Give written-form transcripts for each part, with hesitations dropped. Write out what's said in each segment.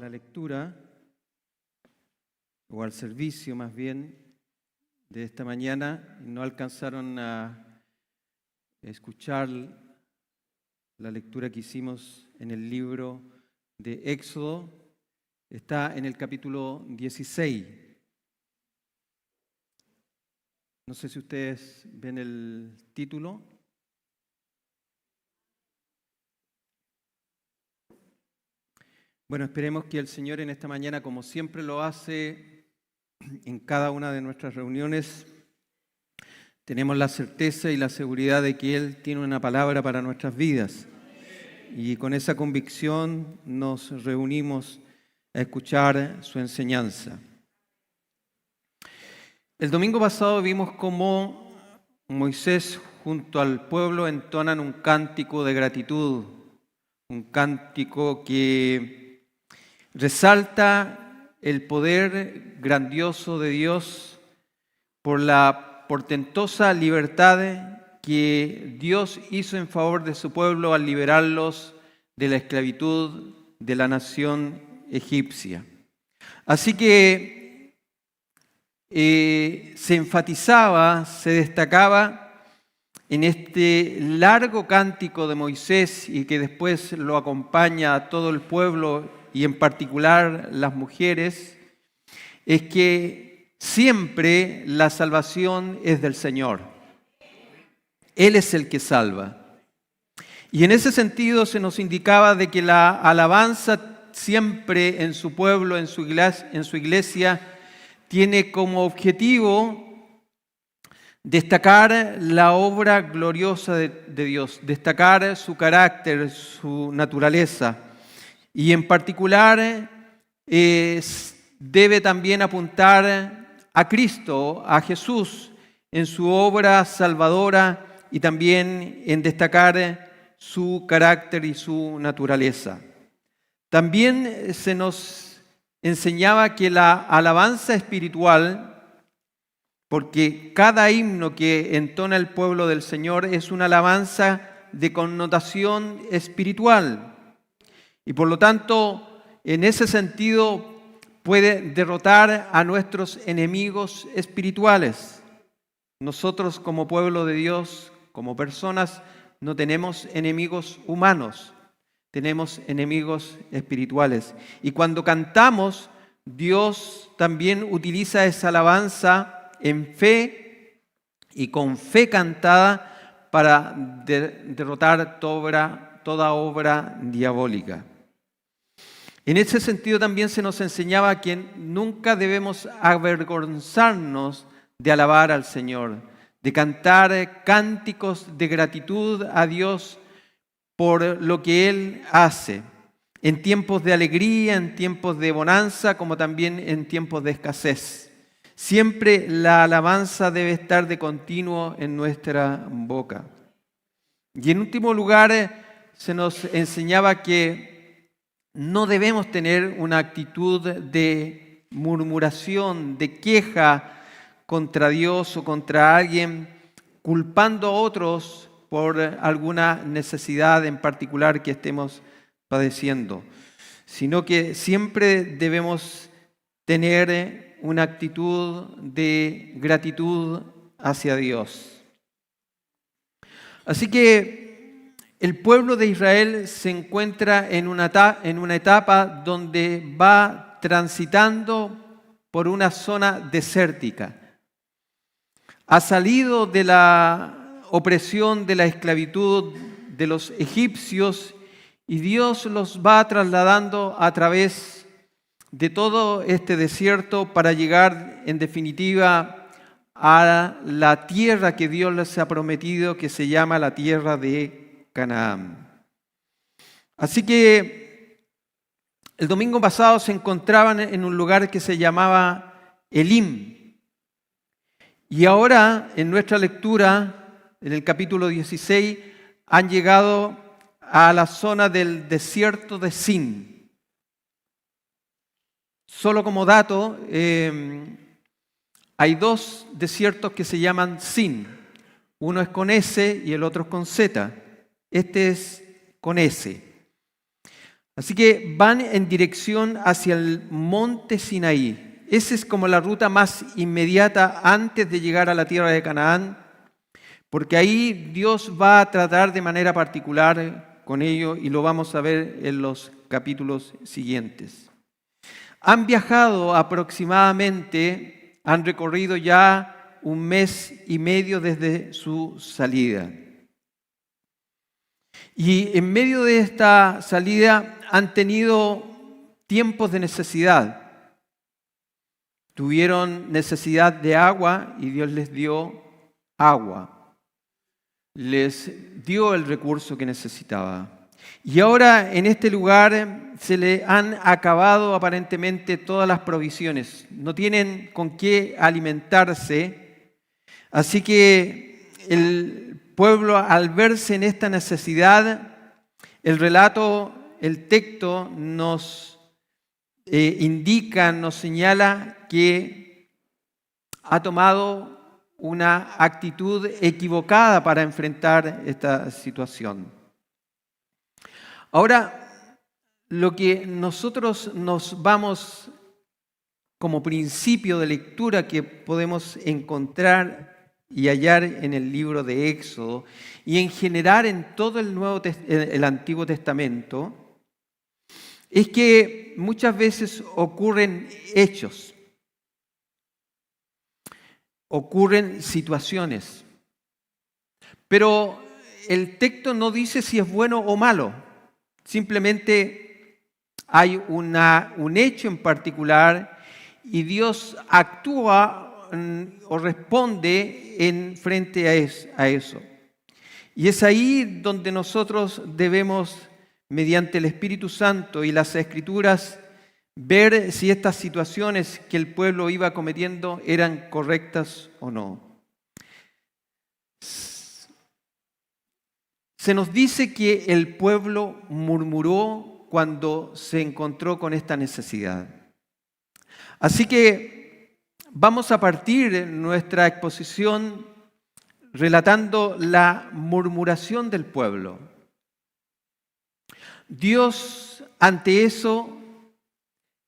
la lectura, o al servicio más bien, de esta mañana, no alcanzaron a escuchar la lectura que hicimos en el libro de Éxodo, está en el capítulo 16. No sé si ustedes ven el título. Bueno, esperemos que el Señor en esta mañana, como siempre lo hace en cada una de nuestras reuniones, tenemos la certeza y la seguridad de que Él tiene una palabra para nuestras vidas. Y con esa convicción nos reunimos a escuchar su enseñanza. El domingo pasado vimos cómo Moisés junto al pueblo entonan un cántico de gratitud, un cántico que resalta el poder grandioso de Dios por la portentosa libertad que Dios hizo en favor de su pueblo al liberarlos de la esclavitud de la nación egipcia. Así que se enfatizaba, se destacaba en este largo cántico de Moisés y que después lo acompaña a todo el pueblo y en particular las mujeres, es que siempre la salvación es del Señor. Él es el que salva. Y en ese sentido se nos indicaba de que la alabanza siempre en su pueblo, en su iglesia, tiene como objetivo destacar la obra gloriosa de Dios, destacar su carácter, su naturaleza. Y en particular debe también apuntar a Cristo, a Jesús, en su obra salvadora y también en destacar su carácter y su naturaleza. También se nos enseñaba que la alabanza espiritual, porque cada himno que entona el pueblo del Señor es una alabanza de connotación espiritual. Y por lo tanto, en ese sentido, puede derrotar a nuestros enemigos espirituales. Nosotros como pueblo de Dios, como personas, no tenemos enemigos humanos, tenemos enemigos espirituales. Y cuando cantamos, Dios también utiliza esa alabanza en fe y con fe cantada para derrotar toda obra diabólica. En ese sentido también se nos enseñaba que nunca debemos avergonzarnos de alabar al Señor, de cantar cánticos de gratitud a Dios por lo que Él hace, en tiempos de alegría, en tiempos de bonanza, como también en tiempos de escasez. Siempre la alabanza debe estar de continuo en nuestra boca. Y en último lugar, se nos enseñaba que no debemos tener una actitud de murmuración, de queja contra Dios o contra alguien, culpando a otros por alguna necesidad en particular que estemos padeciendo, sino que siempre debemos tener una actitud de gratitud hacia Dios. Así que el pueblo de Israel se encuentra en una etapa donde va transitando por una zona desértica. Ha salido de la opresión, de la esclavitud de los egipcios y Dios los va trasladando a través de todo este desierto para llegar en definitiva a la tierra que Dios les ha prometido, que se llama la tierra de Canaán. Así que el domingo pasado se encontraban en un lugar que se llamaba Elim. Y ahora en nuestra lectura, en el capítulo 16, han llegado a la zona del desierto de Sin. Solo como dato, hay dos desiertos que se llaman Sin. Uno es con S y el otro es con Z. Este es con S. Así que van en dirección hacia el monte Sinaí. Esa es como la ruta más inmediata antes de llegar a la tierra de Canaán, porque ahí Dios va a tratar de manera particular con ellos y lo vamos a ver en los capítulos siguientes. Han viajado aproximadamente, han recorrido ya 1 mes y medio desde su salida. Y en medio de esta salida han tenido tiempos de necesidad. Tuvieron necesidad de agua y Dios les dio agua. Les dio el recurso que necesitaba. Y ahora en este lugar se le han acabado aparentemente todas las provisiones. No tienen con qué alimentarse. Así que el pueblo, al verse en esta necesidad, el relato, el texto nos indica, nos señala que ha tomado una actitud equivocada para enfrentar esta situación. Ahora, lo que nosotros nos vamos como principio de lectura que podemos encontrar y hallar en el libro de Éxodo y en general en todo el Antiguo Testamento, es que muchas veces ocurren hechos, ocurren situaciones, pero el texto no dice si es bueno o malo, simplemente hay un hecho en particular y Dios actúa o responde en frente a eso. Y es ahí donde nosotros debemos, mediante el Espíritu Santo y las Escrituras, ver si estas situaciones que el pueblo iba cometiendo eran correctas o no. Se nos dice que el pueblo murmuró cuando se encontró con esta necesidad. Así que vamos a partir nuestra exposición relatando la murmuración del pueblo. Dios ante eso,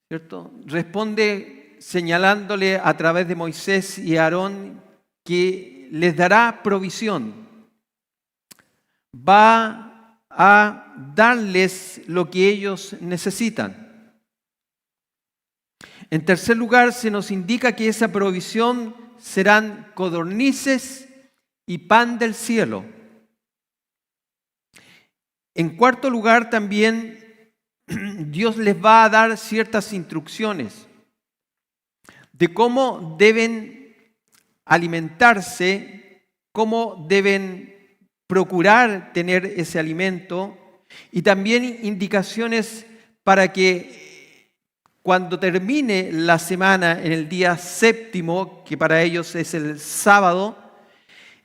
¿cierto?, responde señalándole a través de Moisés y Aarón que les dará provisión. Va a darles lo que ellos necesitan. En tercer lugar, se nos indica que esa provisión serán codornices y pan del cielo. En cuarto lugar, también Dios les va a dar ciertas instrucciones de cómo deben alimentarse, cómo deben procurar tener ese alimento y también indicaciones para que cuando termine la semana en el día séptimo, que para ellos es el sábado,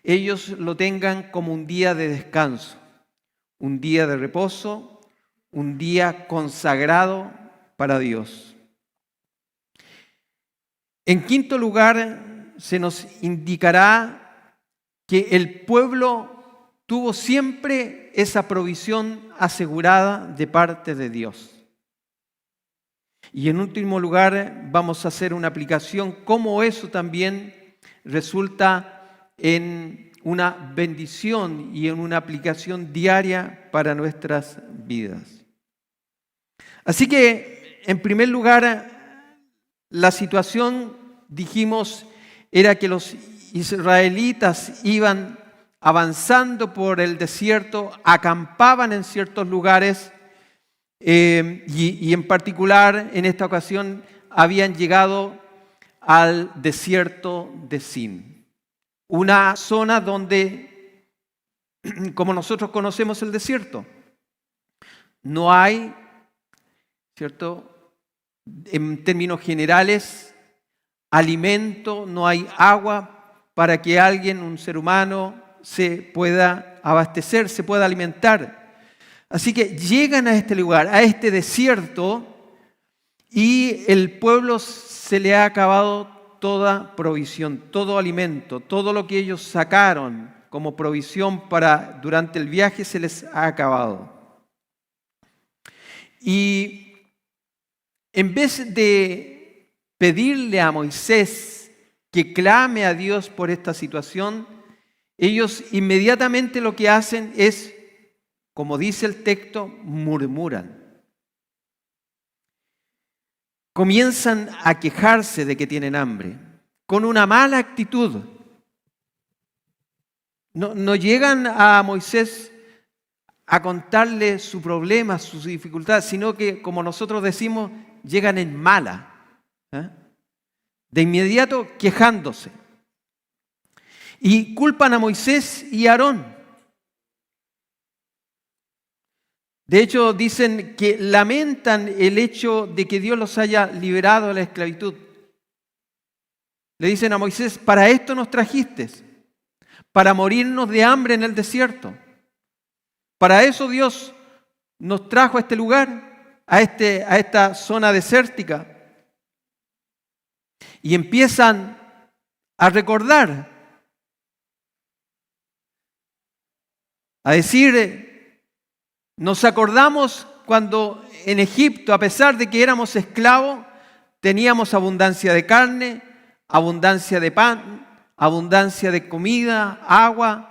ellos lo tengan como un día de descanso, un día de reposo, un día consagrado para Dios. En quinto lugar, se nos indicará que el pueblo tuvo siempre esa provisión asegurada de parte de Dios. Y en último lugar, vamos a hacer una aplicación, cómo eso también resulta en una bendición y en una aplicación diaria para nuestras vidas. Así que, en primer lugar, la situación, dijimos, era que los israelitas iban avanzando por el desierto, acampaban en ciertos lugares y en particular en esta ocasión habían llegado al desierto de Sin, una zona donde, como nosotros conocemos el desierto, no hay, ¿cierto?, en términos generales, alimento, no hay agua para que alguien, un ser humano, se pueda abastecer, se pueda alimentar. Así que llegan a este lugar, a este desierto, y el pueblo se le ha acabado toda provisión, todo alimento, todo lo que ellos sacaron como provisión para durante el viaje se les ha acabado. Y en vez de pedirle a Moisés que clame a Dios por esta situación, ellos inmediatamente lo que hacen es, como dice el texto, murmuran. Comienzan a quejarse de que tienen hambre, con una mala actitud. No llegan a Moisés a contarle su problema, sus dificultades, sino que, como nosotros decimos, llegan en mala. De inmediato quejándose. Y culpan a Moisés y a Aarón. De hecho, dicen que lamentan el hecho de que Dios los haya liberado de la esclavitud. Le dicen a Moisés, para esto nos trajiste, para morirnos de hambre en el desierto. Para eso Dios nos trajo a este lugar, a esta zona desértica. Y empiezan a recordar, a decir, nos acordamos cuando en Egipto, a pesar de que éramos esclavos, teníamos abundancia de carne, abundancia de pan, abundancia de comida, agua.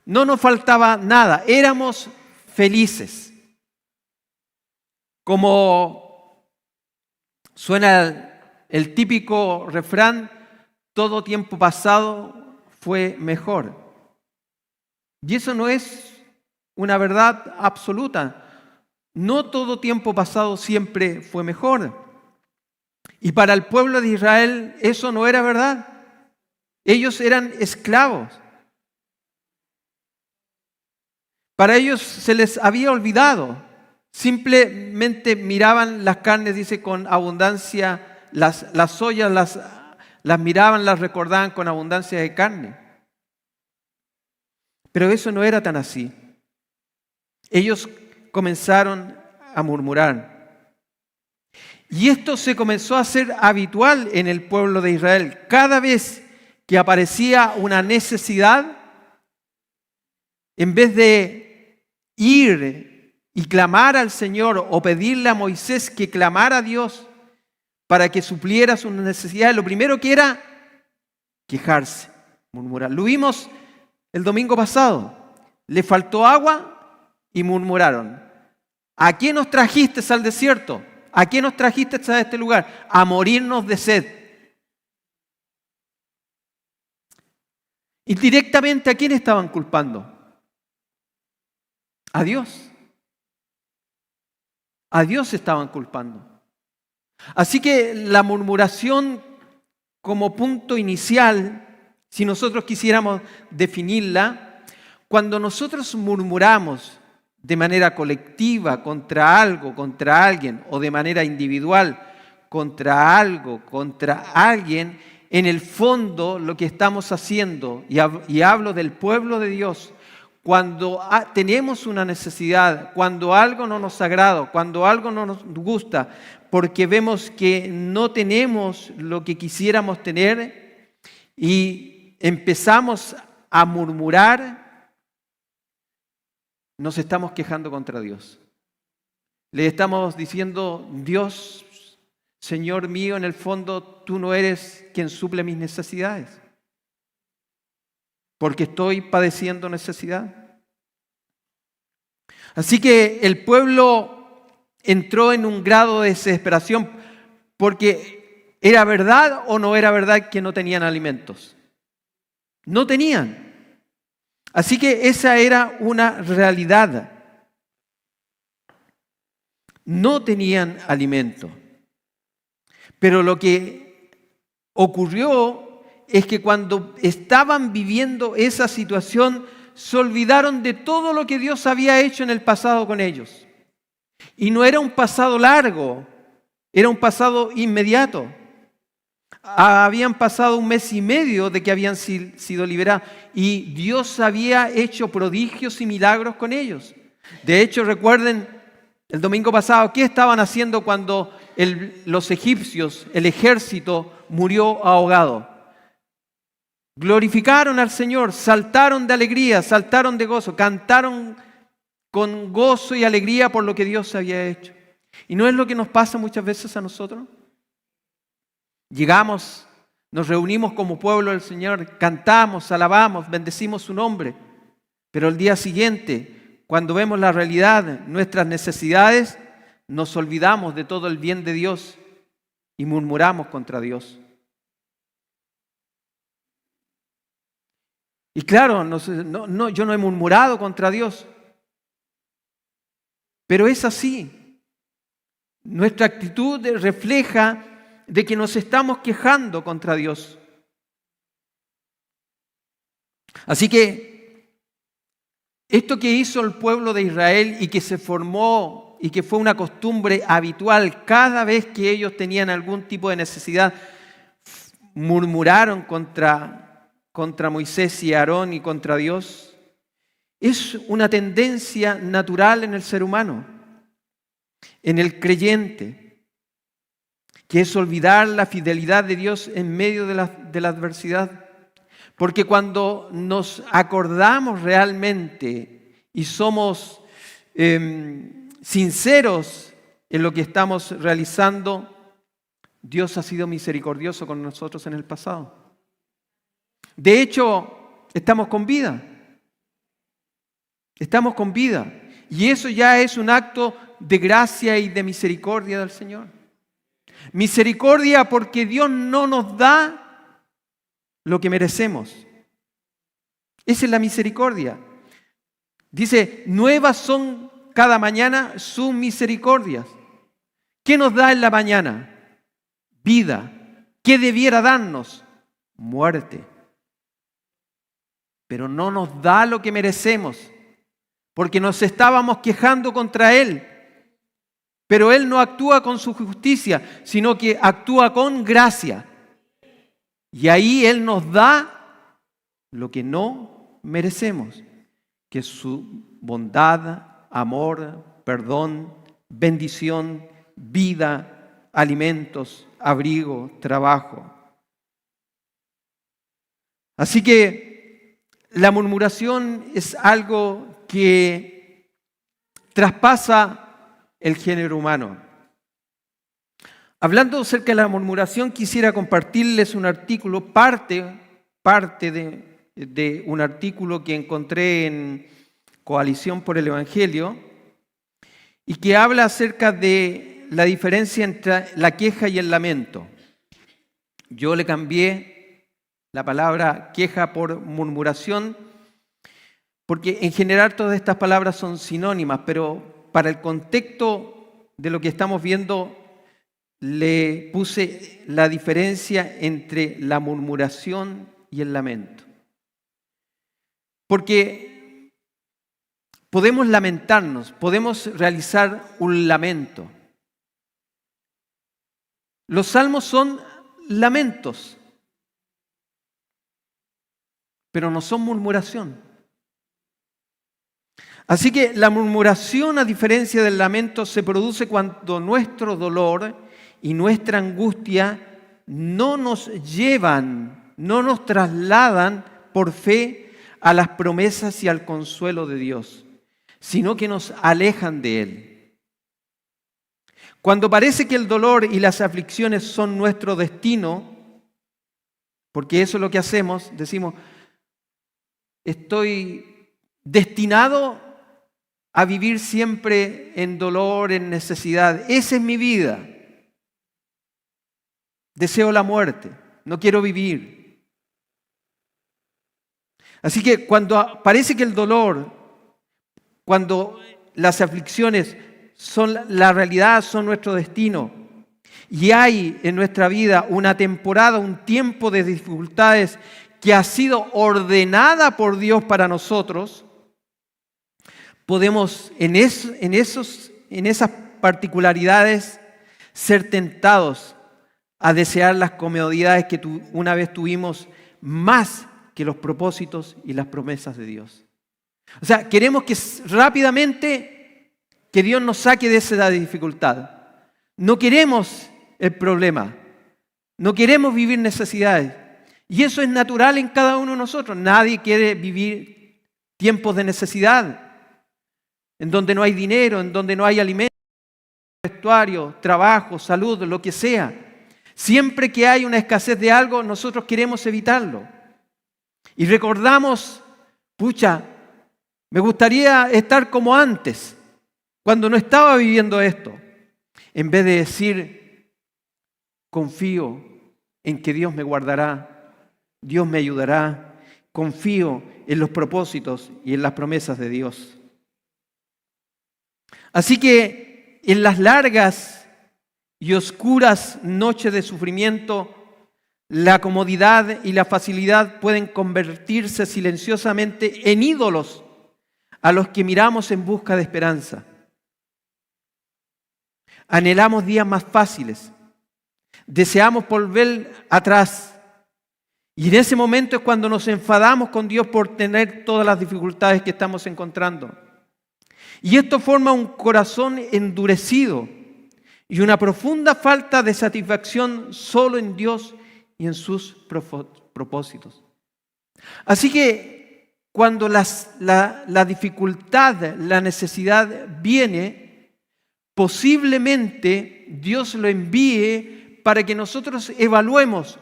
No nos faltaba nada, éramos felices. Como suena el típico refrán, todo tiempo pasado fue mejor. Y eso no es una verdad absoluta. No todo tiempo pasado siempre fue mejor. Y para el pueblo de Israel eso no era verdad. Ellos eran esclavos. Para ellos se les había olvidado. Simplemente miraban las carnes, dice, con abundancia. Las ollas las miraban, las recordaban con abundancia de carne. Pero eso no era tan así. Ellos comenzaron a murmurar. Y esto se comenzó a hacer habitual en el pueblo de Israel. Cada vez que aparecía una necesidad, en vez de ir y clamar al Señor o pedirle a Moisés que clamara a Dios para que supliera sus necesidades, lo primero que era quejarse, murmurar. Lo vimos el domingo pasado. Le faltó agua y murmuraron. ¿A qué nos trajiste al desierto? ¿A qué nos trajiste a este lugar? A morirnos de sed. Y directamente, ¿a quién estaban culpando? A Dios. A Dios estaban culpando. Así que la murmuración como punto inicial, si nosotros quisiéramos definirla, cuando nosotros murmuramos de manera colectiva contra algo, contra alguien, o de manera individual contra algo, contra alguien, en el fondo lo que estamos haciendo, y hablo del pueblo de Dios, cuando tenemos una necesidad, cuando algo no nos agrada, cuando algo no nos gusta, porque vemos que no tenemos lo que quisiéramos tener y empezamos a murmurar, nos estamos quejando contra Dios. Le estamos diciendo, Dios, Señor mío, en el fondo tú no eres quien suple mis necesidades, porque estoy padeciendo necesidad. Así que el pueblo entró en un grado de desesperación porque ¿era verdad o no era verdad que no tenían alimentos? No tenían. Así que esa era una realidad. No tenían alimento. Pero lo que ocurrió es que cuando estaban viviendo esa situación, se olvidaron de todo lo que Dios había hecho en el pasado con ellos. Y no era un pasado largo, era un pasado inmediato. Habían pasado 1 mes y medio de que habían sido liberados y Dios había hecho prodigios y milagros con ellos. De hecho, recuerden el domingo pasado, ¿qué estaban haciendo cuando los egipcios, el ejército, murió ahogado? Glorificaron al Señor, saltaron de alegría, saltaron de gozo, cantaron con gozo y alegría por lo que Dios había hecho. ¿Y no es lo que nos pasa muchas veces a nosotros? Llegamos, nos reunimos como pueblo del Señor, cantamos, alabamos, bendecimos su nombre, pero el día siguiente, cuando vemos la realidad, nuestras necesidades, nos olvidamos de todo el bien de Dios y murmuramos contra Dios. Y claro, yo no he murmurado contra Dios, pero es así. Nuestra actitud refleja de que nos estamos quejando contra Dios. Así que esto que hizo el pueblo de Israel y que se formó y que fue una costumbre habitual cada vez que ellos tenían algún tipo de necesidad, murmuraron contra Moisés y Aarón y contra Dios, es una tendencia natural en el ser humano, en el creyente, que es olvidar la fidelidad de Dios en medio de la adversidad. Porque cuando nos acordamos realmente y somos sinceros en lo que estamos realizando, Dios ha sido misericordioso con nosotros en el pasado. De hecho, estamos con vida. Estamos con vida. Y eso ya es un acto de gracia y de misericordia del Señor. Misericordia porque Dios no nos da lo que merecemos. Esa es la misericordia. Dice, nuevas son cada mañana sus misericordias. ¿Qué nos da en la mañana? Vida. ¿Qué debiera darnos? Muerte. Pero no nos da lo que merecemos, porque nos estábamos quejando contra Él. Pero Él no actúa con su justicia, sino que actúa con gracia. Y ahí Él nos da lo que no merecemos, que es su bondad, amor, perdón, bendición, vida, alimentos, abrigo, trabajo. Así que la murmuración es algo que traspasa el género humano. Hablando acerca de la murmuración, quisiera compartirles un artículo, parte de un artículo que encontré en Coalición por el Evangelio y que habla acerca de la diferencia entre la queja y el lamento. Yo le cambié la palabra queja por murmuración, porque en general todas estas palabras son sinónimas, pero para el contexto de lo que estamos viendo, le puse la diferencia entre la murmuración y el lamento. Porque podemos lamentarnos, podemos realizar un lamento. Los salmos son lamentos, pero no son murmuración. Así que la murmuración, a diferencia del lamento, se produce cuando nuestro dolor y nuestra angustia no nos llevan, no nos trasladan por fe a las promesas y al consuelo de Dios, sino que nos alejan de Él. Cuando parece que el dolor y las aflicciones son nuestro destino, porque eso es lo que hacemos, decimos, estoy destinado a vivir siempre en dolor, en necesidad. Esa es mi vida. Deseo la muerte, no quiero vivir. Así que cuando parece que el dolor, cuando las aflicciones son la realidad, son nuestro destino, y hay en nuestra vida una temporada, un tiempo de dificultades que ha sido ordenada por Dios para nosotros, podemos en esas particularidades ser tentados a desear las comodidades que una vez tuvimos más que los propósitos y las promesas de Dios. O sea, queremos que rápidamente que Dios nos saque de esa dificultad. No queremos el problema. No queremos vivir necesidades. Y eso es natural en cada uno de nosotros. Nadie quiere vivir tiempos de necesidad, en donde no hay dinero, en donde no hay alimento. vestuario, trabajo, salud, lo que sea. Siempre que hay una escasez de algo, nosotros queremos evitarlo. Y recordamos, pucha, me gustaría estar como antes, cuando no estaba viviendo esto. En vez de decir, confío en que Dios me guardará, Dios me ayudará, confío en los propósitos y en las promesas de Dios. Así que en las largas y oscuras noches de sufrimiento, la comodidad y la facilidad pueden convertirse silenciosamente en ídolos a los que miramos en busca de esperanza. Anhelamos días más fáciles, deseamos volver atrás y en ese momento es cuando nos enfadamos con Dios por tener todas las dificultades que estamos encontrando. Y esto forma un corazón endurecido y una profunda falta de satisfacción solo en Dios y en sus propósitos. Así que cuando la dificultad, la necesidad viene, posiblemente Dios lo envíe para que nosotros evaluemos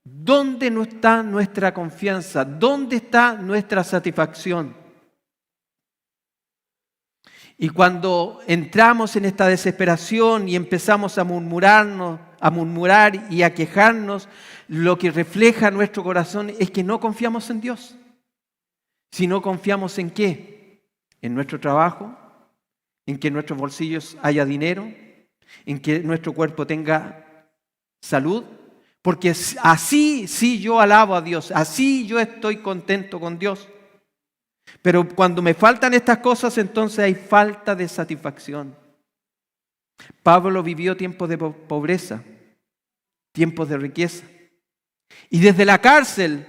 dónde no está nuestra confianza, dónde está nuestra satisfacción. Y cuando entramos en esta desesperación y empezamos a murmurar y a quejarnos, lo que refleja nuestro corazón es que no confiamos en Dios. Si no confiamos en ¿qué? En nuestro trabajo, en que en nuestros bolsillos haya dinero, en que nuestro cuerpo tenga salud. Porque así sí yo alabo a Dios, así yo estoy contento con Dios. Pero cuando me faltan estas cosas, entonces hay falta de satisfacción. Pablo vivió tiempos de pobreza, tiempos de riqueza. Y desde la cárcel,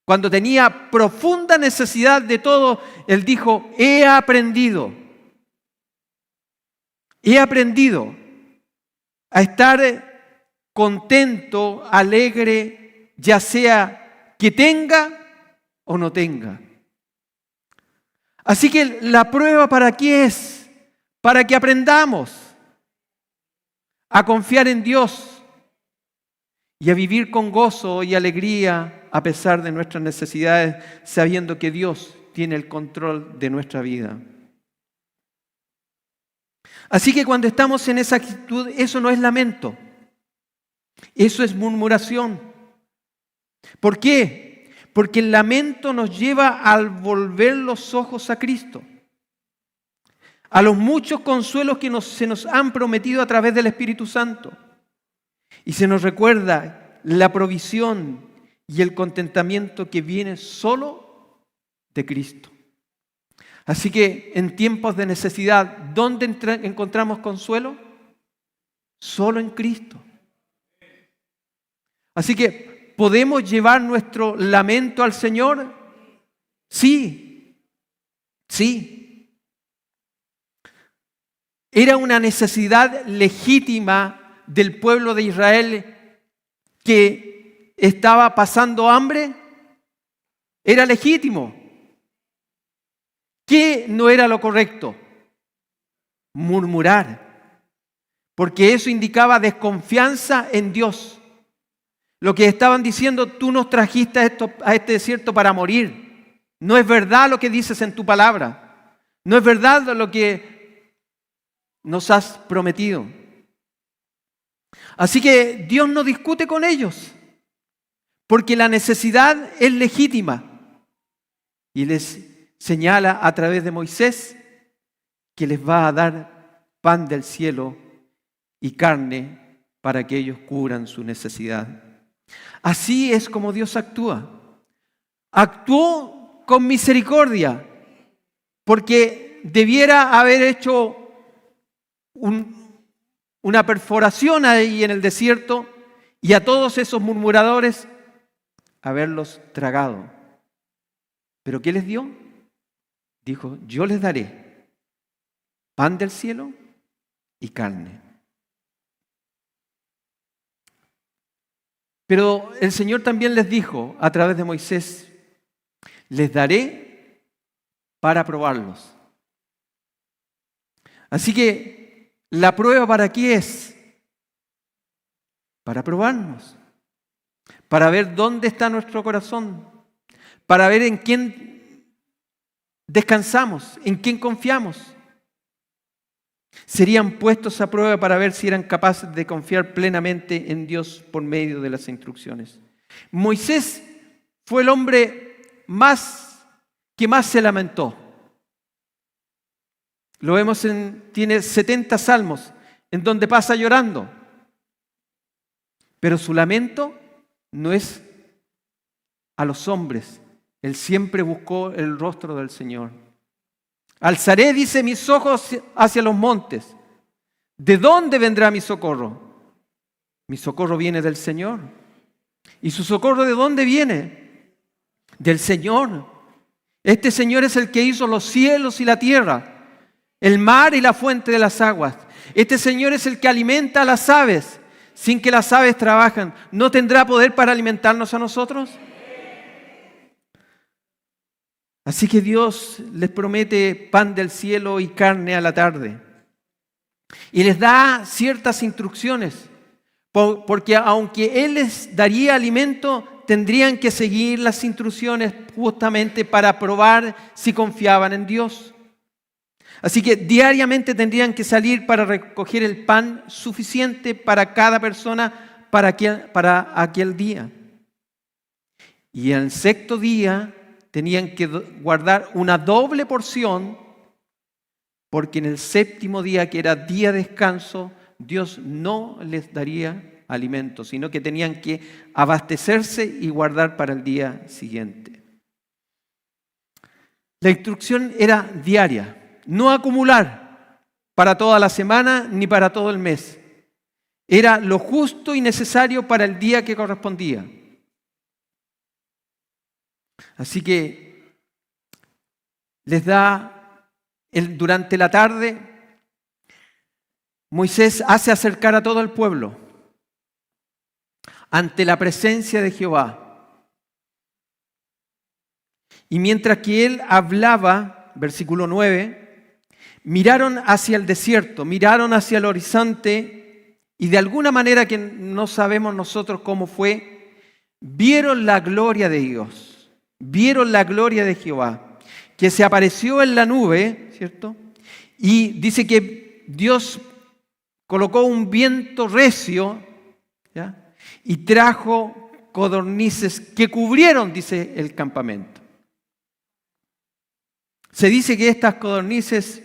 cuando tenía profunda necesidad de todo, él dijo, he aprendido a estar contento, alegre, ya sea que tenga o no tenga. Así que la prueba ¿para qué es? Para que aprendamos a confiar en Dios y a vivir con gozo y alegría a pesar de nuestras necesidades, sabiendo que Dios tiene el control de nuestra vida. Así que cuando estamos en esa actitud, eso no es lamento, eso es murmuración. ¿Por qué? Porque el lamento nos lleva al volver los ojos a Cristo, a los muchos consuelos que se nos han prometido a través del Espíritu Santo. Y se nos recuerda la provisión y el contentamiento que viene solo de Cristo. Así que en tiempos de necesidad, ¿dónde encontramos consuelo? Solo en Cristo. Así que, ¿podemos llevar nuestro lamento al Señor? Sí, sí. Era una necesidad legítima del pueblo de Israel que estaba pasando hambre. Era legítimo. ¿Qué no era lo correcto? Murmurar. Porque eso indicaba desconfianza en Dios. Lo que estaban diciendo, tú nos trajiste a este desierto para morir. No es verdad lo que dices en tu palabra. No es verdad lo que nos has prometido. Así que Dios no discute con ellos, porque la necesidad es legítima. Y les señala a través de Moisés que les va a dar pan del cielo y carne para que ellos cubran su necesidad. Así es como Dios actúa. Actuó con misericordia, porque debiera haber hecho una perforación ahí en el desierto y a todos esos murmuradores haberlos tragado. ¿Pero qué les dio? Dijo, yo les daré pan del cielo y carne. Pero el Señor también les dijo a través de Moisés, les daré para probarlos. Así que ¿La prueba para qué es? Para probarnos, para ver dónde está nuestro corazón, para ver en quién descansamos, en quién confiamos. Serían puestos a prueba para ver si eran capaces de confiar plenamente en Dios por medio de las instrucciones. Moisés fue el hombre que más se lamentó. Lo vemos tiene 70 salmos en donde pasa llorando. Pero su lamento no es a los hombres. Él siempre buscó el rostro del Señor. Alzaré, dice, mis ojos hacia los montes. ¿De dónde vendrá mi socorro? Mi socorro viene del Señor. ¿Y su socorro de dónde viene? Del Señor. Este Señor es el que hizo los cielos y la tierra, el mar y la fuente de las aguas. Este Señor es el que alimenta a las aves sin que las aves trabajen. ¿No tendrá poder para alimentarnos a nosotros? Así que Dios les promete pan del cielo y carne a la tarde. Y les da ciertas instrucciones, porque aunque Él les daría alimento, tendrían que seguir las instrucciones justamente para probar si confiaban en Dios. Así que diariamente tendrían que salir para recoger el pan suficiente para cada persona para aquel día. Y el sexto día tenían que guardar una doble porción, porque en el séptimo día, que era día de descanso, Dios no les daría alimento, sino que tenían que abastecerse y guardar para el día siguiente. La instrucción era diaria, no acumular para toda la semana ni para todo el mes. Era lo justo y necesario para el día que correspondía. Así que les da, durante la tarde, Moisés hace acercar a todo el pueblo ante la presencia de Jehová. Y mientras que él hablaba, versículo 9, miraron hacia el desierto, miraron hacia el horizonte y de alguna manera que no sabemos nosotros cómo fue, vieron la gloria de Dios. Vieron la gloria de Jehová, que se apareció en la nube, ¿cierto? Y dice que Dios colocó un viento recio, ¿ya? Y trajo codornices que cubrieron, dice, el campamento. Se dice que estas codornices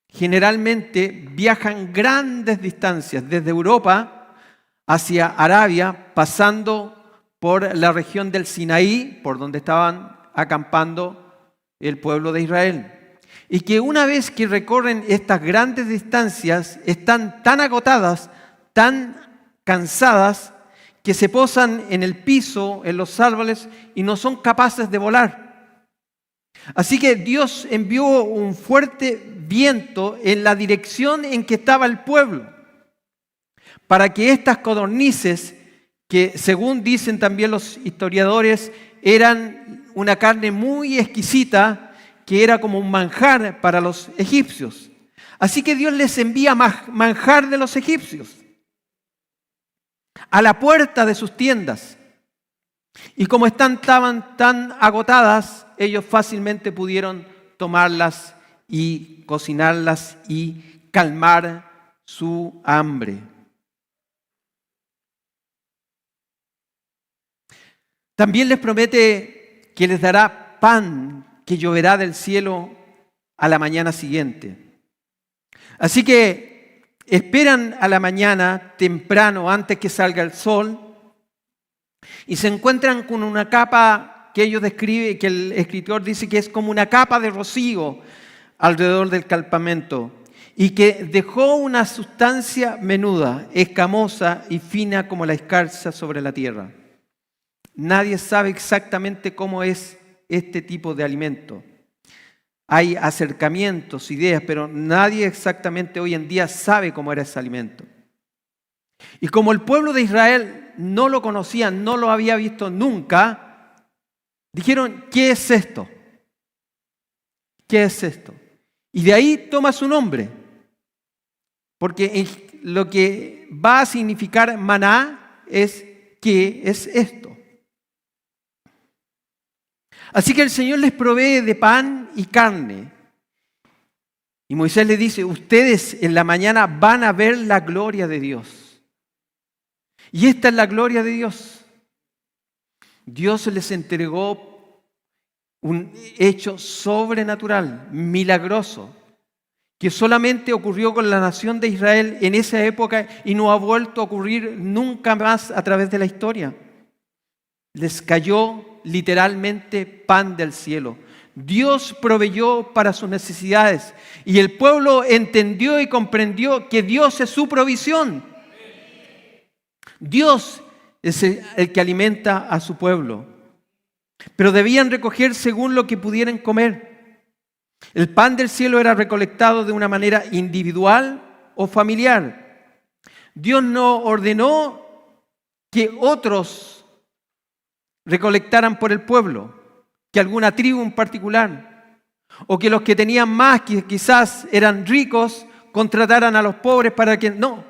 generalmente viajan grandes distancias, desde Europa hacia Arabia, pasando por la región del Sinaí, por donde estaban acampando el pueblo de Israel. Y que una vez que recorren estas grandes distancias, están tan agotadas, tan cansadas, que se posan en el piso, en los árboles, y no son capaces de volar. Así que Dios envió un fuerte viento en la dirección en que estaba el pueblo, para que estas codornices, que según dicen también los historiadores, eran una carne muy exquisita, que era como un manjar para los egipcios. Así que Dios les envía manjar de los egipcios a la puerta de sus tiendas. Y como estaban tan agotadas, ellos fácilmente pudieron tomarlas y cocinarlas y calmar su hambre. También les promete que les dará pan que lloverá del cielo a la mañana siguiente. Así que esperan a la mañana temprano, antes que salga el sol, y se encuentran con una capa que ellos describen, que el escritor dice que es como una capa de rocío alrededor del campamento, y que dejó una sustancia menuda, escamosa y fina como la escarcha sobre la tierra. Nadie sabe exactamente cómo es este tipo de alimento. Hay acercamientos, ideas, pero nadie exactamente hoy en día sabe cómo era ese alimento. Y como el pueblo de Israel no lo conocía, no lo había visto nunca, dijeron, ¿qué es esto? ¿Qué es esto? Y de ahí toma su nombre, porque lo que va a significar maná es ¿qué es esto? Así que el Señor les provee de pan y carne. Y Moisés les dice, ustedes en la mañana van a ver la gloria de Dios. Y esta es la gloria de Dios. Dios les entregó un hecho sobrenatural, milagroso, que solamente ocurrió con la nación de Israel en esa época y no ha vuelto a ocurrir nunca más a través de la historia. Les cayó literalmente pan del cielo. Dios proveyó para sus necesidades y el pueblo entendió y comprendió que Dios es su provisión. Dios es el que alimenta a su pueblo, pero debían recoger según lo que pudieran comer. El pan del cielo era recolectado de una manera individual o familiar. Dios no ordenó que otros recolectaran por el pueblo, que alguna tribu en particular, o que los que tenían más, que quizás eran ricos, contrataran a los pobres para que... No,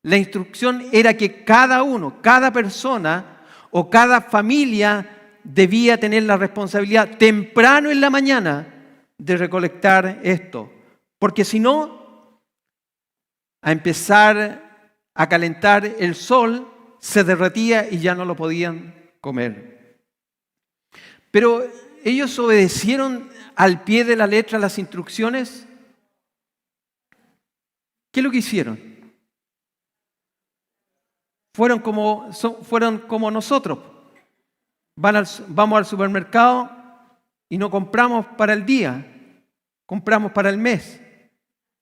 la instrucción era que cada uno, cada persona o cada familia debía tener la responsabilidad temprano en la mañana de recolectar esto, porque si no, a empezar a calentar el sol, se derretía y ya no lo podían comer. Pero ellos obedecieron al pie de la letra las instrucciones. ¿Qué es lo que hicieron? Fueron como nosotros. Vamos al supermercado y no compramos para el día, compramos para el mes.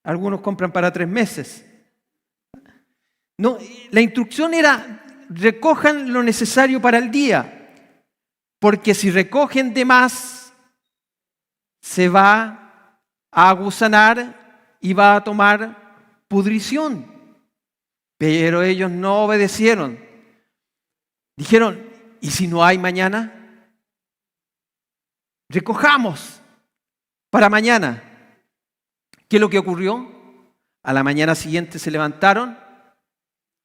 Algunos compran para 3 meses. No, la instrucción era: recojan lo necesario para el día. Porque si recogen de más, se va a aguzanar y va a tomar pudrición. Pero ellos no obedecieron. Dijeron, ¿y si no hay mañana? Recojamos para mañana. ¿Qué es lo que ocurrió? A la mañana siguiente se levantaron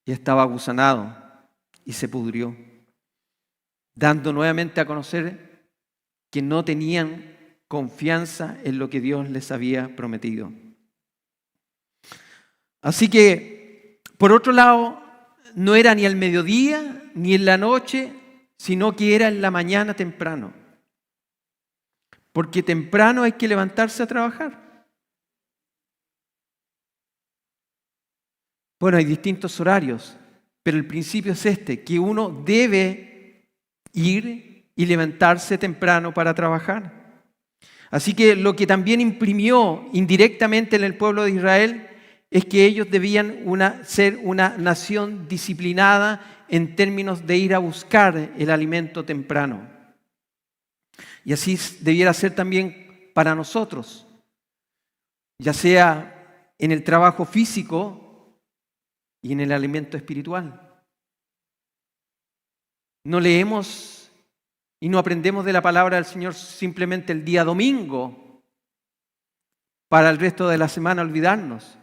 y estaba aguzanado y se pudrió, dando nuevamente a conocer que no tenían confianza en lo que Dios les había prometido. Así que, por otro lado, no era ni al mediodía ni en la noche, sino que era en la mañana temprano. Porque temprano hay que levantarse a trabajar. Bueno, hay distintos horarios, pero el principio es este, que uno debe ir y levantarse temprano para trabajar. Así que lo que también imprimió indirectamente en el pueblo de Israel es que ellos debían ser una nación disciplinada en términos de ir a buscar el alimento temprano. Y así debiera ser también para nosotros, ya sea en el trabajo físico y en el alimento espiritual. No leemos y no aprendemos de la palabra del Señor simplemente el día domingo para el resto de la semana olvidarnos.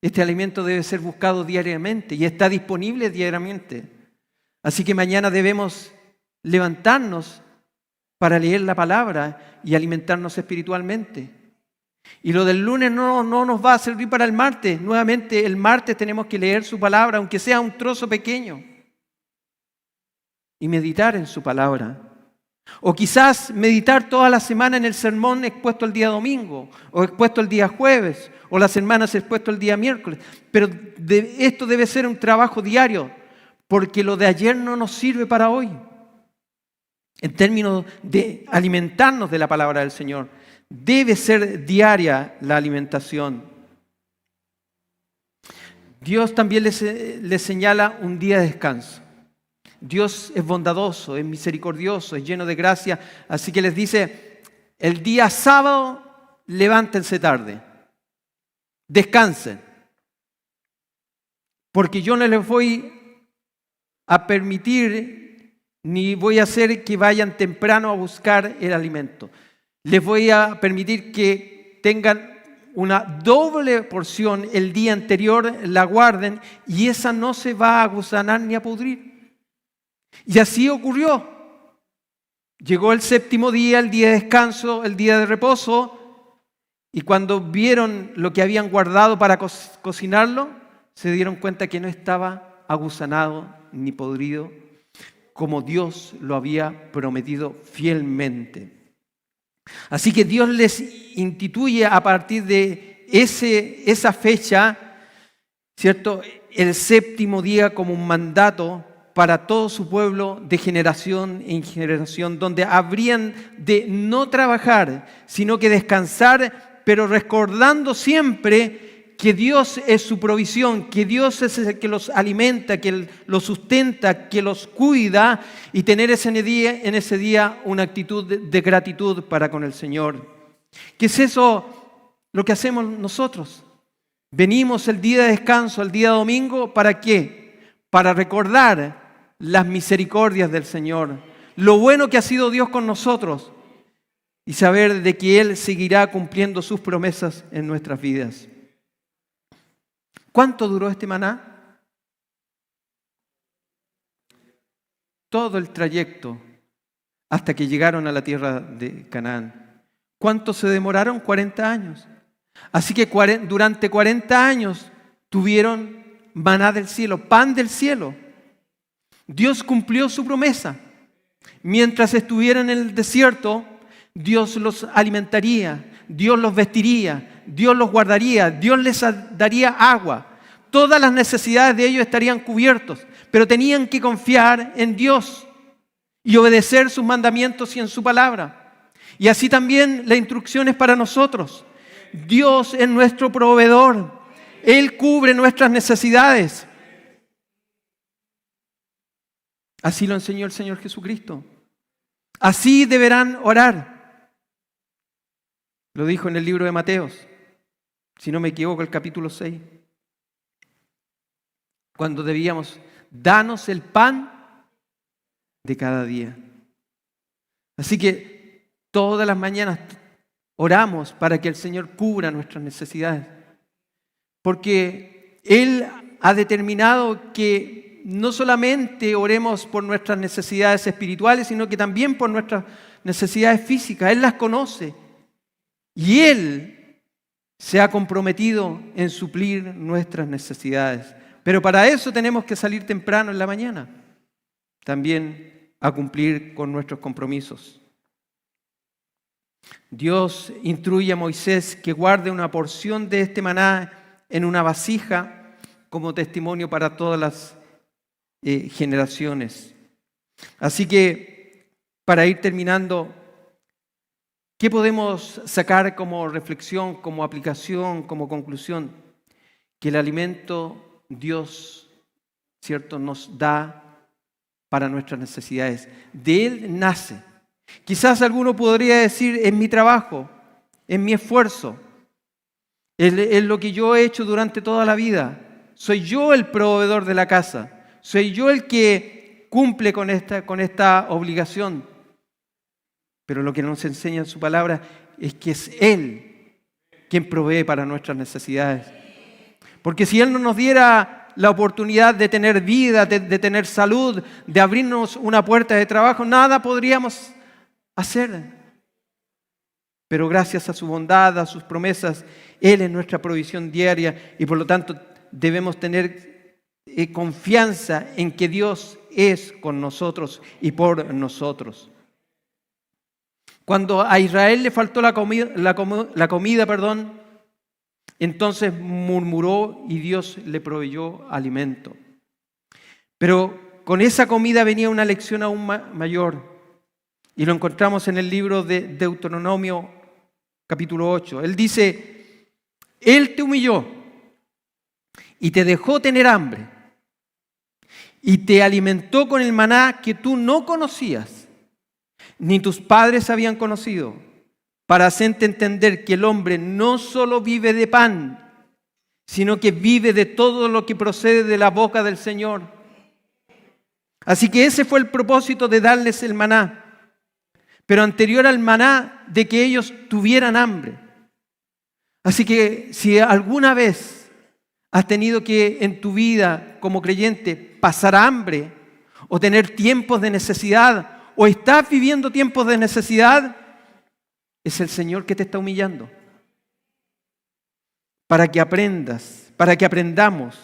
Este alimento debe ser buscado diariamente y está disponible diariamente. Así que mañana debemos levantarnos para leer la palabra y alimentarnos espiritualmente. Y lo del lunes no nos va a servir para el martes. Nuevamente el martes tenemos que leer su palabra, aunque sea un trozo pequeño, y meditar en su palabra. O quizás meditar toda la semana en el sermón expuesto el día domingo, o expuesto el día jueves, o las semanas expuesto el día miércoles. Pero esto debe ser un trabajo diario, porque lo de ayer no nos sirve para hoy. En términos de alimentarnos de la palabra del Señor, debe ser diaria la alimentación. Dios también les señala un día de descanso. Dios es bondadoso, es misericordioso, es lleno de gracia. Así que les dice, el día sábado, levántense tarde, descansen. Porque yo no les voy a permitir, ni voy a hacer que vayan temprano a buscar el alimento. Les voy a permitir que tengan una doble porción el día anterior, la guarden y esa no se va a gusanar ni a pudrir. Y así ocurrió. Llegó el séptimo día, el día de descanso, el día de reposo, y cuando vieron lo que habían guardado para cocinarlo, se dieron cuenta que no estaba agusanado ni podrido, como Dios lo había prometido fielmente. Así que Dios les instituye a partir de esa fecha, ¿cierto?, el séptimo día como un mandato para todo su pueblo de generación en generación, donde habrían de no trabajar, sino que descansar, pero recordando siempre que Dios es su provisión, que Dios es el que los alimenta, que los sustenta, que los cuida, y tener en ese día una actitud de gratitud para con el Señor. ¿Qué es eso lo que hacemos nosotros? Venimos el día de descanso, el día domingo, ¿para qué? Para recordar las misericordias del Señor, lo bueno que ha sido Dios con nosotros y saber de que Él seguirá cumpliendo sus promesas en nuestras vidas. ¿Cuánto duró este maná? Todo el trayecto hasta que llegaron a la tierra de Canaán. ¿Cuánto se demoraron? 40 años. Así que durante 40 años tuvieron maná del cielo, pan del cielo. Dios cumplió su promesa. Mientras estuvieran en el desierto, Dios los alimentaría, Dios los vestiría, Dios los guardaría, Dios les daría agua. Todas las necesidades de ellos estarían cubiertos, pero tenían que confiar en Dios y obedecer sus mandamientos y en su palabra. Y así también la instrucción es para nosotros. Dios es nuestro proveedor. Él cubre nuestras necesidades. Así lo enseñó el Señor Jesucristo. Así deberán orar. Lo dijo en el libro de Mateos, si no me equivoco, el capítulo 6. Cuando debíamos, danos el pan de cada día. Así que todas las mañanas oramos para que el Señor cubra nuestras necesidades. Porque Él ha determinado que no solamente oremos por nuestras necesidades espirituales, sino que también por nuestras necesidades físicas. Él las conoce. Y Él se ha comprometido en suplir nuestras necesidades. Pero para eso tenemos que salir temprano en la mañana. También a cumplir con nuestros compromisos. Dios instruye a Moisés que guarde una porción de este maná en una vasija como testimonio para todas las generaciones. Así que, para ir terminando, ¿qué podemos sacar como reflexión, como aplicación, como conclusión? Que el alimento Dios, ¿cierto?, nos da para nuestras necesidades. De Él nace. Quizás alguno podría decir, en mi trabajo, en mi esfuerzo, en lo que yo he hecho durante toda la vida. Soy yo el proveedor de la casa. Soy yo el que cumple con esta obligación. Pero lo que nos enseña en su palabra es que es Él quien provee para nuestras necesidades. Porque si Él no nos diera la oportunidad de tener vida, de tener salud, de abrirnos una puerta de trabajo, nada podríamos hacer. Pero gracias a su bondad, a sus promesas, Él es nuestra provisión diaria y por lo tanto debemos tener confianza en que Dios es con nosotros y por nosotros. Cuando a Israel le faltó la comida, entonces murmuró y Dios le proveyó alimento. Pero con esa comida venía una lección aún mayor. Y lo encontramos en el libro de Deuteronomio, capítulo 8. Él dice, Él te humilló y te dejó tener hambre y te alimentó con el maná que tú no conocías, ni tus padres habían conocido, para hacerte entender que el hombre no solo vive de pan, sino que vive de todo lo que procede de la boca del Señor. Así que ese fue el propósito de darles el maná. Pero anterior al maná, de que ellos tuvieran hambre. Así que si alguna vez has tenido que en tu vida como creyente pasar hambre o tener tiempos de necesidad o estás viviendo tiempos de necesidad, es el Señor que te está humillando. Para que aprendas, para que aprendamos,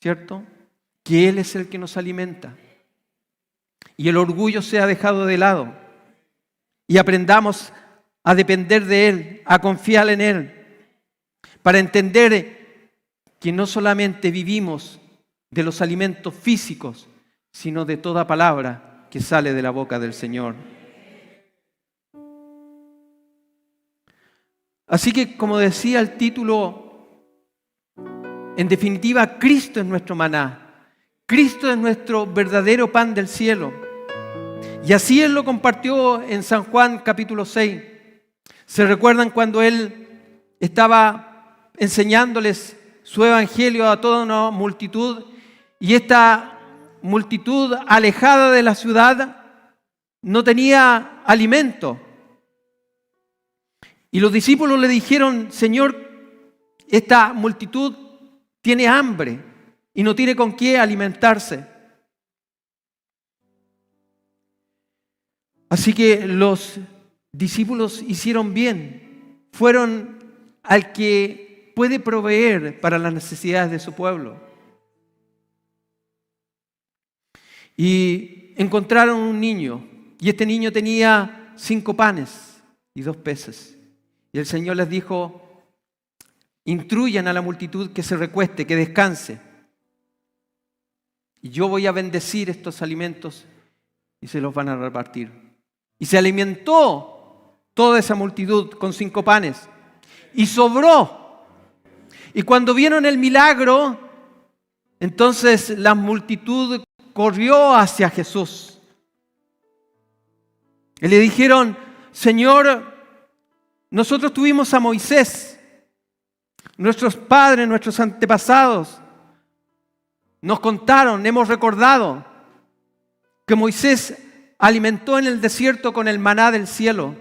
¿cierto? Que Él es el que nos alimenta. Y el orgullo sea dejado de lado. Y aprendamos a depender de Él, a confiar en Él. Para entender que no solamente vivimos de los alimentos físicos, sino de toda palabra que sale de la boca del Señor. Así que, como decía el título, en definitiva, Cristo es nuestro maná. Cristo es nuestro verdadero pan del cielo. Y así Él lo compartió en San Juan capítulo 6. ¿Se recuerdan cuando Él estaba enseñándoles su evangelio a toda una multitud? Y esta multitud alejada de la ciudad no tenía alimento. Y los discípulos le dijeron: Señor, esta multitud tiene hambre y no tiene con qué alimentarse. Así que los discípulos hicieron bien. Fueron al que puede proveer para las necesidades de su pueblo. Y encontraron un niño. Y este niño tenía 5 panes y 2 peces. Y el Señor les dijo: instruyan a la multitud que se recueste, que descanse. Y yo voy a bendecir estos alimentos y se los van a repartir. Y se alimentó toda esa multitud con 5 panes. Y sobró. Y cuando vieron el milagro, entonces la multitud corrió hacia Jesús. Y le dijeron: Señor, nosotros tuvimos a Moisés, nuestros padres, nuestros antepasados, nos contaron, hemos recordado que Moisés alimentó en el desierto con el maná del cielo,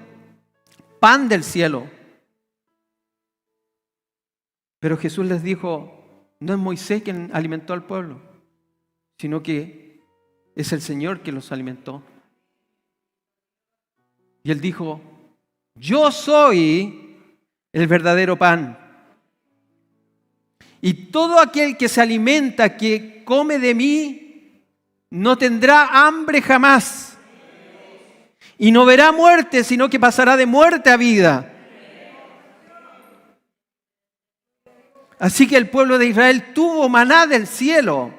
pan del cielo. Pero Jesús les dijo: no es Moisés quien alimentó al pueblo, sino que es el Señor quien los alimentó. Y Él dijo: yo soy el verdadero pan. Y todo aquel que se alimenta, que come de mí, no tendrá hambre jamás. Y no verá muerte, sino que pasará de muerte a vida. Así que el pueblo de Israel tuvo maná del cielo.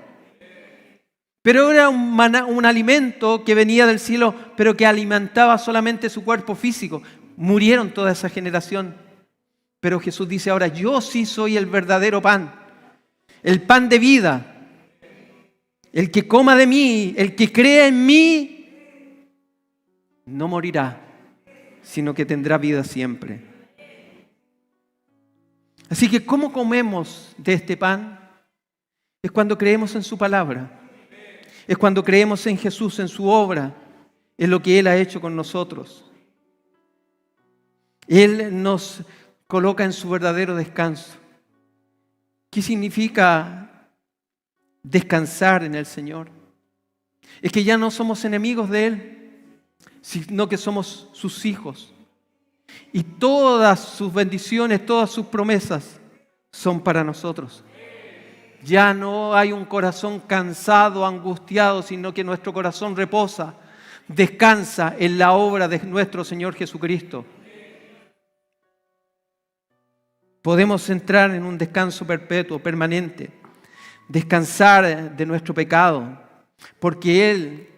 Pero era un alimento que venía del cielo, pero que alimentaba solamente su cuerpo físico. Murieron toda esa generación. Pero Jesús dice ahora: yo sí soy el verdadero pan, el pan de vida. El que coma de mí, el que crea en mí, no morirá, sino que tendrá vida siempre. Así que, ¿cómo comemos de este pan? Es cuando creemos en su palabra. Es cuando creemos en Jesús, en su obra, en lo que Él ha hecho con nosotros. Él nos coloca en su verdadero descanso. ¿Qué significa descansar en el Señor? Es que ya no somos enemigos de Él, sino que somos sus hijos. Y todas sus bendiciones, todas sus promesas son para nosotros. Ya no hay un corazón cansado, angustiado, sino que nuestro corazón reposa, descansa en la obra de nuestro Señor Jesucristo. Podemos entrar en un descanso perpetuo, permanente, descansar de nuestro pecado, porque Él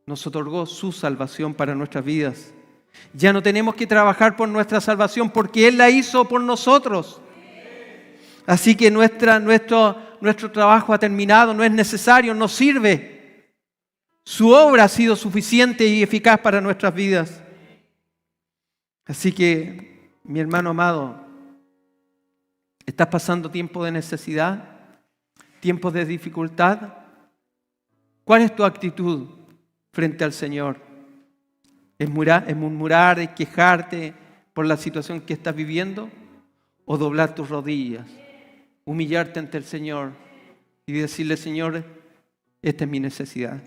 nos otorgó su salvación para nuestras vidas. Ya no tenemos que trabajar por nuestra salvación, porque Él la hizo por nosotros. Así que nuestro trabajo ha terminado, no es necesario, no sirve. Su obra ha sido suficiente y eficaz para nuestras vidas. Así que, mi hermano amado, ¿estás pasando tiempos de necesidad? ¿Tiempos de dificultad? ¿Cuál es tu actitud frente al Señor? ¿Es murmurar, es quejarte, por la situación que estás viviendo? ¿O doblar tus rodillas, humillarte ante el Señor y decirle: Señor, esta es mi necesidad?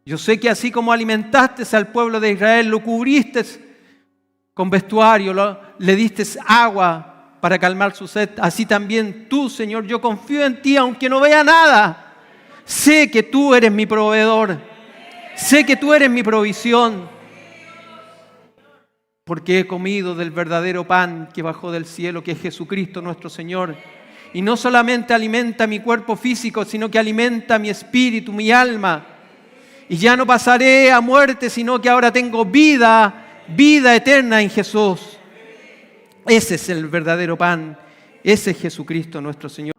Yo sé que así como alimentaste al pueblo de Israel, lo cubriste con vestuario, le diste agua para calmar su sed, así también tú, Señor, yo confío en ti, aunque no vea nada. Sé que tú eres mi proveedor, sé que tú eres mi provisión, porque he comido del verdadero pan que bajó del cielo, que es Jesucristo nuestro Señor. Y no solamente alimenta mi cuerpo físico, sino que alimenta mi espíritu, mi alma. Y ya no pasaré a muerte, sino que ahora tengo vida, vida eterna en Jesús. Ese es el verdadero pan, ese es Jesucristo nuestro Señor.